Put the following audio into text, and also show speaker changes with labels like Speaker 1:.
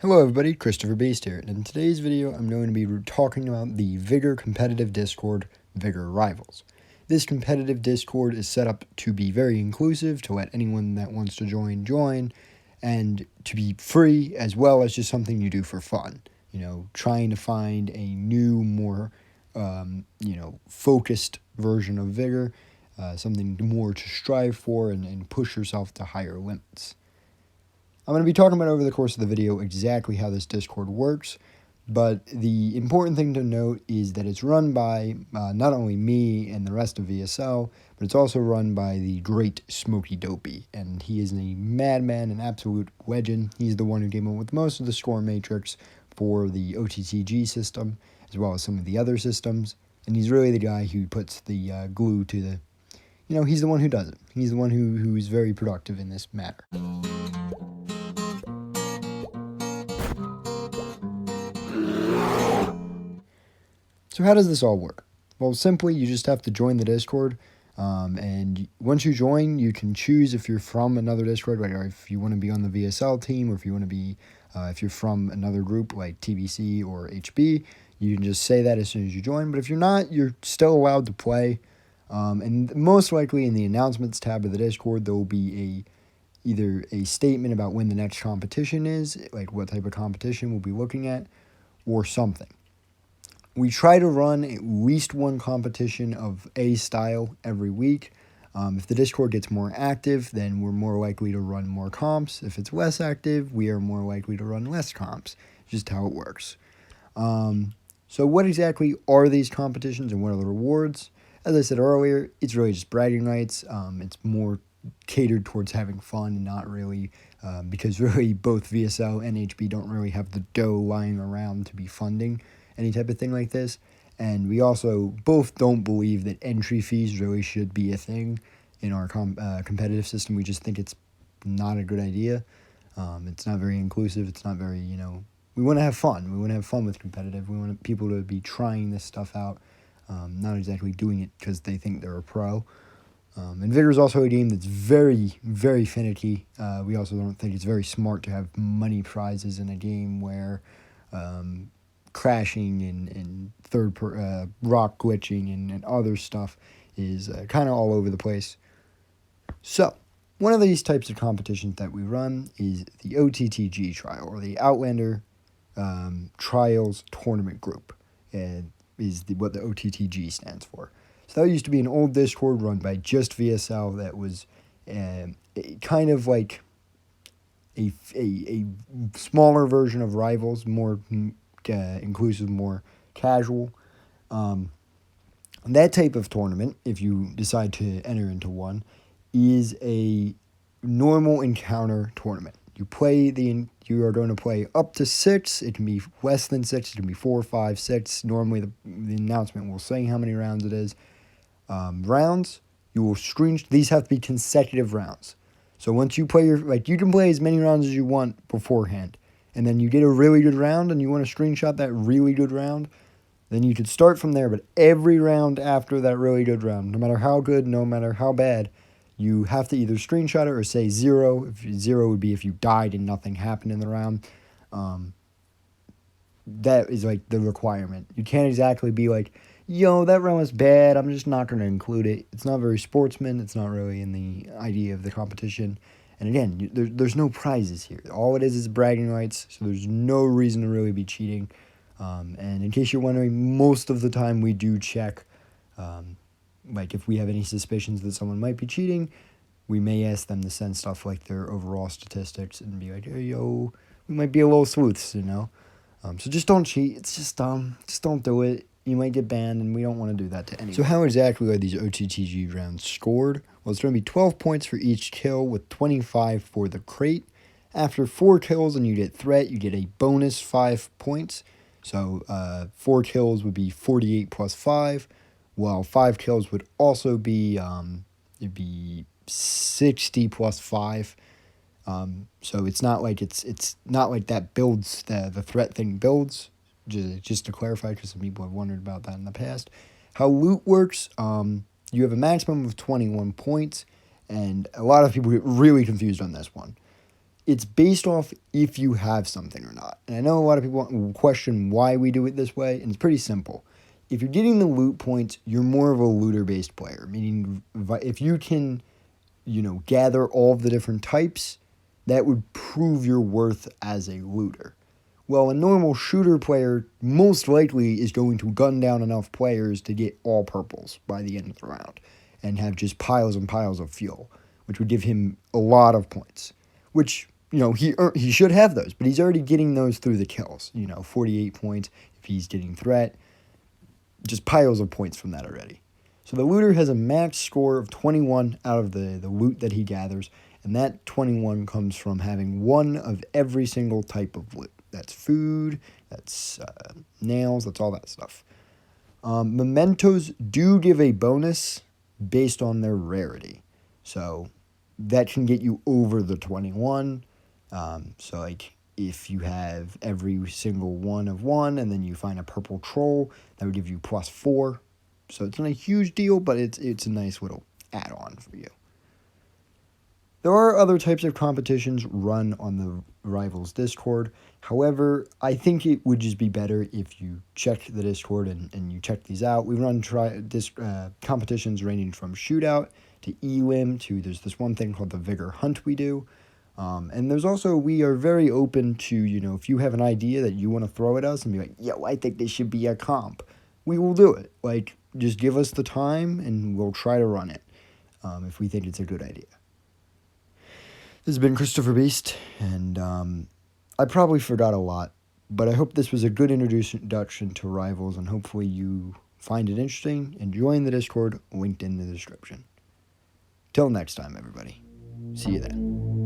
Speaker 1: Hello everybody, Christopher Beast here, and in today's video I'm going to be talking about the Vigor competitive Discord, Vigor Rivals. This competitive Discord is set up to be very inclusive, to let anyone that wants to join, and to be free as well as just something you do for fun. You know, trying to find a new, more, focused version of Vigor, something more to strive for and push yourself to higher limits. I'm going to be talking about over the course of the video exactly how this Discord works, but the important thing to note is that it's run by not only me and the rest of VSL, but it's also run by the great Smokey Dopey, and he is a madman, an absolute legend. He's the one who came up with most of the score matrix for the OTTG system, as well as some of the other systems, and he's really the guy who puts the glue to the, he's the one who does it. He's the one who is very productive in this matter. So how does this all work? Well, simply, you just have to join the Discord, and once you join, you can choose if you're from another Discord, or if you want to be on the VSL team, or if you want to be, if you're from another group like TBC or HB, you can just say that as soon as you join. But if you're not, you're still allowed to play, and most likely in the announcements tab of the Discord, there will be either a statement about when the next competition is, like what type of competition we'll be looking at, or something. We try to run at least one competition of a style every week. If the Discord gets more active, then we're more likely to run more comps. If it's less active, we are more likely to run less comps. Just how it works. So what exactly are these competitions and what are the rewards? As I said earlier, it's really just bragging rights. It's more catered towards having fun and not really, because really both VSL and HB don't really have the dough lying around to be funding any type of thing like this, and we also both don't believe that entry fees really should be a thing in our competitive system. We just think it's not a good idea. It's not very inclusive. It's not very, we want to have fun. We want to have fun with competitive. We want people to be trying this stuff out, not exactly doing it because they think they're a pro. And Vigor is also a game that's very, very finicky. We also don't think it's very smart to have money prizes in a game where crashing and rock glitching and other stuff is kind of all over the place. So, one of these types of competitions that we run is the OTTG trial, or the Outlander Trials Tournament Group, and is what the OTTG stands for. So that used to be an old Discord run by just VSL that was kind of like a smaller version of Rivals, more inclusive, more casual. That type of tournament, if you decide to enter into one, is a normal encounter tournament. You are going to play up to 6. It can be less than 6. It can be 4, 5, 6. Normally, the announcement will say how many rounds it is. Rounds, you will these have to be consecutive rounds. So once you play you can play as many rounds as you want beforehand, and then you get a really good round and you want to screenshot that really good round, then you could start from there. But every round after that really good round, no matter how good, no matter how bad, you have to either screenshot it or say 0. If 0 would be if you died and nothing happened in the round. That is like the requirement. You can't exactly be like, yo, that round was bad, I'm just not going to include it. It's not very sportsman. It's not really in the idea of the competition. And again, there's no prizes here. All it is bragging rights, so there's no reason to really be cheating. And in case you're wondering, most of the time we do check, like if we have any suspicions that someone might be cheating, we may ask them to send stuff like their overall statistics and be like, hey, yo, we might be a little sleuths, So just don't cheat. It's just don't do it. You might get banned, and we don't want to do that to anyone. So how exactly are these OTTG rounds scored? Well, it's going to be 12 points for each kill with 25 for the crate. After 4 kills and you get threat, you get a bonus 5 points. So 4 kills would be 48 plus 5, while 5 kills would also be it'd be 60 plus 5. So it's not like it's not like that builds the threat thing builds. Just to clarify, because some people have wondered about that in the past. How loot works, you have a maximum of 21 points, and a lot of people get really confused on this one. it's based off if you have something or not. And I know a lot of people question why we do it this way, and it's pretty simple. If you're getting the loot points, you're more of a looter-based player, meaning if you can, gather all of the different types, that would prove your worth as a looter. Well, a normal shooter player most likely is going to gun down enough players to get all purples by the end of the round and have just piles and piles of fuel, which would give him a lot of points, which, he should have those, but he's already getting those through the kills, 48 points if he's getting threat, just piles of points from that already. So the looter has a max score of 21 out of the loot that he gathers, and that 21 comes from having one of every single type of loot. That's food, that's nails, that's all that stuff. Mementos do give a bonus based on their rarity. So that can get you over the 21. So like if you have every single one of one and then you find a purple troll, that would give you +4. So it's not a huge deal, but it's a nice little add-on for you. There are other types of competitions run on the Rivals Discord. However, I think it would just be better if you check the Discord and you check these out. We run competitions ranging from shootout to elim to there's this one thing called the Vigor Hunt we do. And there's also, we are very open to, if you have an idea that you want to throw at us and be like, yo, I think this should be a comp, we will do it. Like, just give us the time and we'll try to run it if we think it's a good idea. This has been Christopher Beast, and I probably forgot a lot, but I hope this was a good introduction to Rivals, and hopefully you find it interesting and join the Discord linked in the description. Till next time, everybody. See you then.